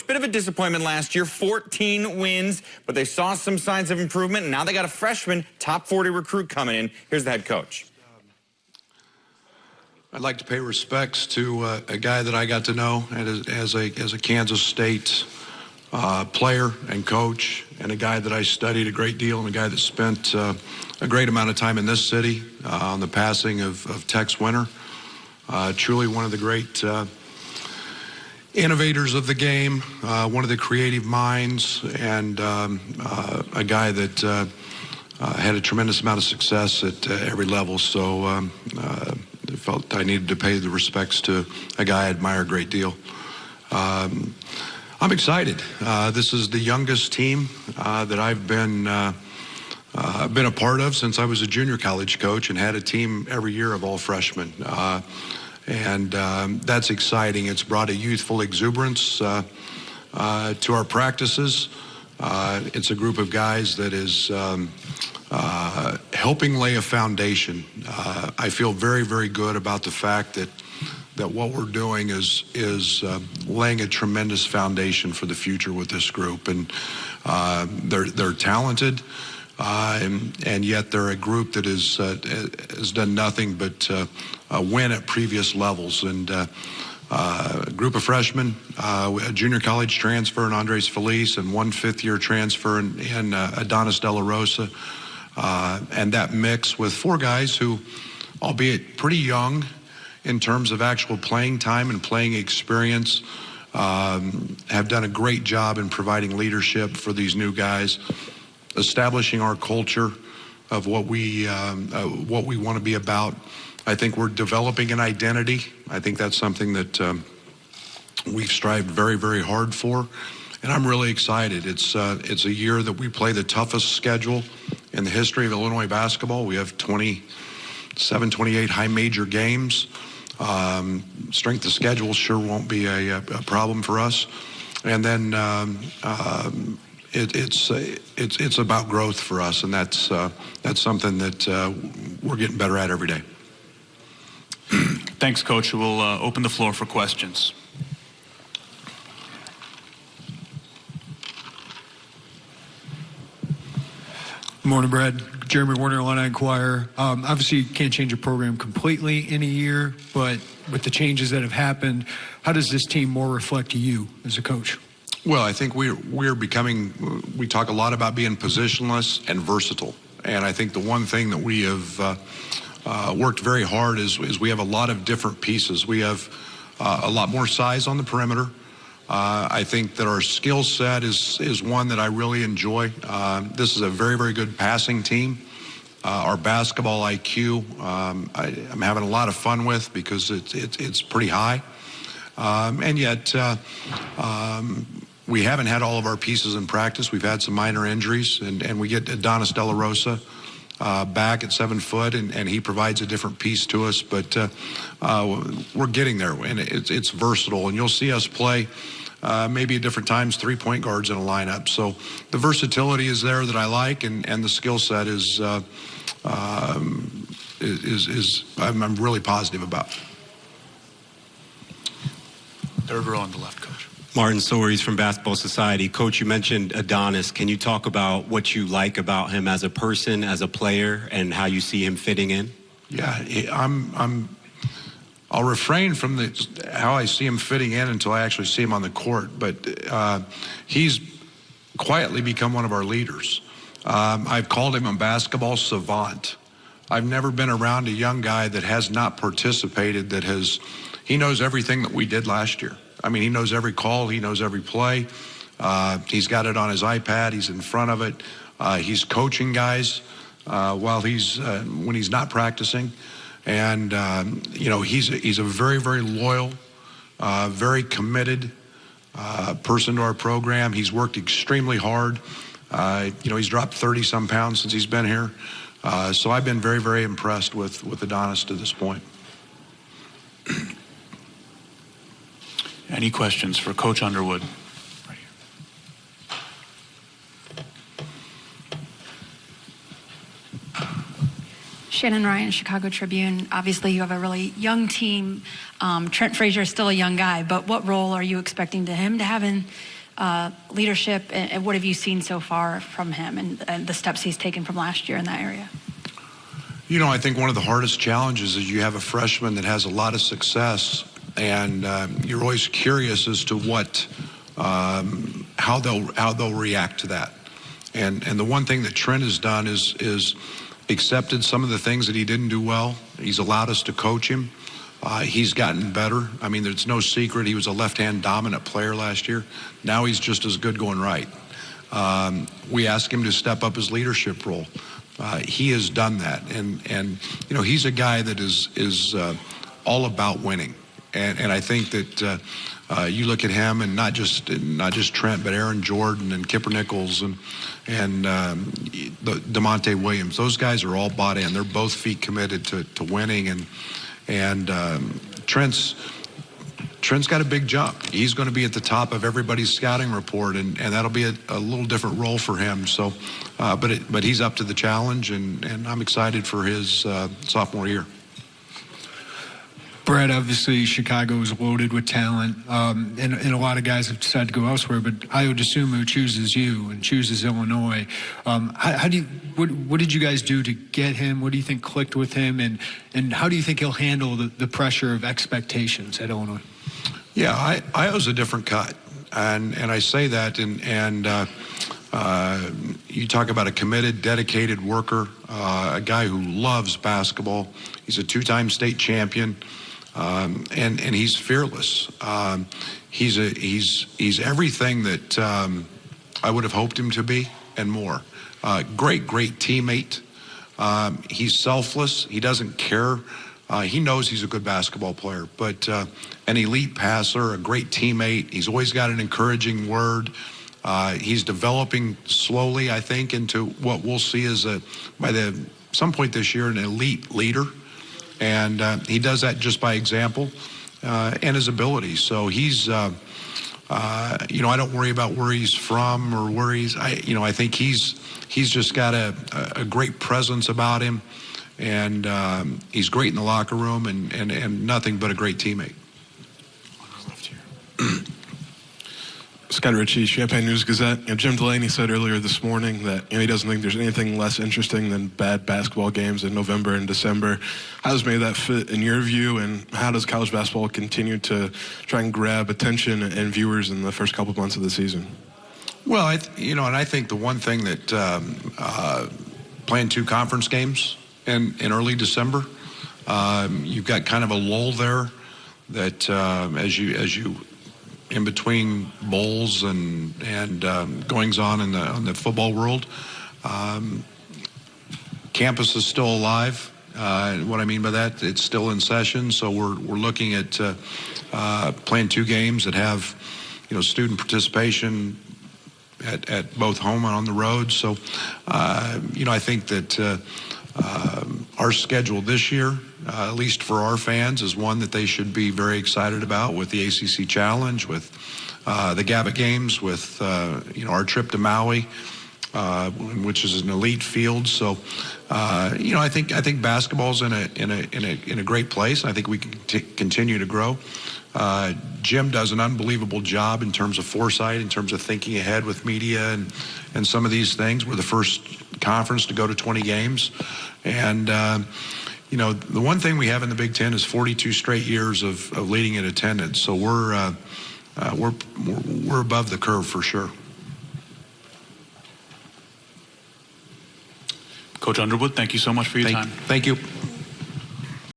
Coach, bit of a disappointment last year, 14 wins, but they saw some signs of improvement, and now they got a freshman top 40 recruit coming in. Here's the head coach. I'd like to pay respects to a guy that I got to know as a Kansas State player and coach, and a guy that I studied a great deal, and a guy that spent a great amount of time in this city on the passing of Tex Winter. Truly one of the great innovators of the game, one of the creative minds, and a guy that had a tremendous amount of success at every level. So I felt I needed to pay the respects to a guy I admire a great deal. I'm excited. This is the youngest team that I've been a part of since I was a junior college coach, and had a team every year of all freshmen. And that's exciting. It's brought a youthful exuberance to our practices. It's a group of guys that is helping lay a foundation. I feel very, very good about the fact that what we're doing is laying a tremendous foundation for the future with this group. And they're talented, and yet they're a group that has done nothing but win at previous levels. And a group of freshmen, a junior college transfer in Andres Feliz, and one fifth-year transfer in Adonis De La Rosa. And that mix with four guys who, albeit pretty young in terms of actual playing time and playing experience, have done a great job in providing leadership for these new guys, establishing our culture of what we want to be about. I think we're developing an identity. I think that's something that we've strived very, very hard for, and I'm really excited. It's a year that we play the toughest schedule in the history of Illinois basketball. We have 27, 28 high major games. Strength of schedule sure won't be a problem for us. And then it's about growth for us, and that's something that we're getting better at every day. Thanks, Coach. We'll open the floor for questions. Good morning, Brad. Jeremy Warner, Illini Inquirer. Obviously, you can't change a program completely in a year, but with the changes that have happened, how does this team more reflect you as a coach? Well, I think we're becoming, we talk a lot about being positionless and versatile. And I think the one thing that we have worked very hard is we have a lot of different pieces. We have a lot more size on the perimeter. I think that our skill set is one that I really enjoy. This is a very, very good passing team. Our basketball IQ, I'm having a lot of fun with, because it's pretty high. And yet, we haven't had all of our pieces in practice. We've had some minor injuries, and we get Adonis De La Rosa back at 7 foot, and he provides a different piece to us. But we're getting there, and it's versatile. And you'll see us play maybe at different times 3-point guards in a lineup. So the versatility is there that I like, and the skill set is I'm really positive about. Third row on the left, Coach. Martin Soares from Basketball Society. Coach, you mentioned Adonis. Can you talk about what you like about him as a person, as a player, and how you see him fitting in? Yeah, I'll refrain from how I see him fitting in until I actually see him on the court. But he's quietly become one of our leaders. I've called him a basketball savant. I've never been around a young guy that has not participated, he knows everything that we did last year. I mean, he knows every call, he knows every play. He's got it on his iPad, he's in front of it. He's coaching guys while when he's not practicing. And, he's a very, very loyal, very committed person to our program. He's worked extremely hard. He's dropped 30-some pounds since he's been here. So I've been very, very impressed with Adonis to this point. Any questions for Coach Underwood? Right here. Shannon Ryan, Chicago Tribune. Obviously, you have a really young team. Trent Frazier is still a young guy, but what role are you expecting him to have in leadership, and what have you seen so far from him and the steps he's taken from last year in that area? You know, I think one of the hardest challenges is you have a freshman that has a lot of success, and you're always curious as to how they'll react to that. And the one thing that Trent has done is accepted some of the things that he didn't do well. He's allowed us to coach him. He's gotten better. I mean, there's no secret. He was a left-hand dominant player last year. Now he's just as good going right. We asked him to step up his leadership role. He has done that, and you know, he's a guy that is all about winning. And I think that you look at him, and not just Trent, but Aaron Jordan and Kipper Nichols and DeMonte Williams. Those guys are all bought in. They're both feet committed to winning, and Trent's got a big jump. He's going to be at the top of everybody's scouting report, and that'll be a little different role for him. So, but he's up to the challenge, and I'm excited for his sophomore year. Brad, obviously Chicago is loaded with talent, and a lot of guys have decided to go elsewhere, but Ayo Dosunmu chooses you and chooses Illinois. What did you guys do to get him? What do you think clicked with him, and how do you think he'll handle the pressure of expectations at Illinois? Yeah, Ayo's a different cut, and I say that, and you talk about a committed, dedicated worker, a guy who loves basketball. He's a two-time state champion. And he's fearless. He's everything that I would have hoped him to be and more. Great teammate. He's selfless. He doesn't care. He knows he's a good basketball player, but an elite passer, a great teammate. He's always got an encouraging word. He's developing slowly, I think, into what we'll see as by some point this year, an elite leader. And he does that just by example and his ability. So he's, you know, I don't worry about where he's from or where I think he's just got a great presence about him, and he's great in the locker room and nothing but a great teammate. Scott Ritchie, Champaign News-Gazette. Jim Delaney said earlier this morning that he doesn't think there's anything less interesting than bad basketball games in November and December. How does maybe that fit in your view, and how does college basketball continue to try and grab attention and viewers in the first couple of months of the season? Well, I think the one thing that playing two conference games in early December, you've got kind of a lull there that as you in between bowls and goings on in the football world. Campus is still alive. What I mean by that, it's still in session. So we're looking at playing two games that have, student participation at both home and on the road. So, I think that our schedule this year, at least for our fans, is one that they should be very excited about, with the ACC Challenge, with the Gavitt Games, with our trip to Maui, which is an elite field. So, I think basketball's in a great place. I think we can continue to grow. Jim does an unbelievable job in terms of foresight, in terms of thinking ahead with media and some of these things. We're the first conference to go to 20 games, and the one thing we have in the Big Ten is 42 straight years of leading in attendance. So we're above the curve for sure. Coach Underwood, thank you so much for your time. Thank you.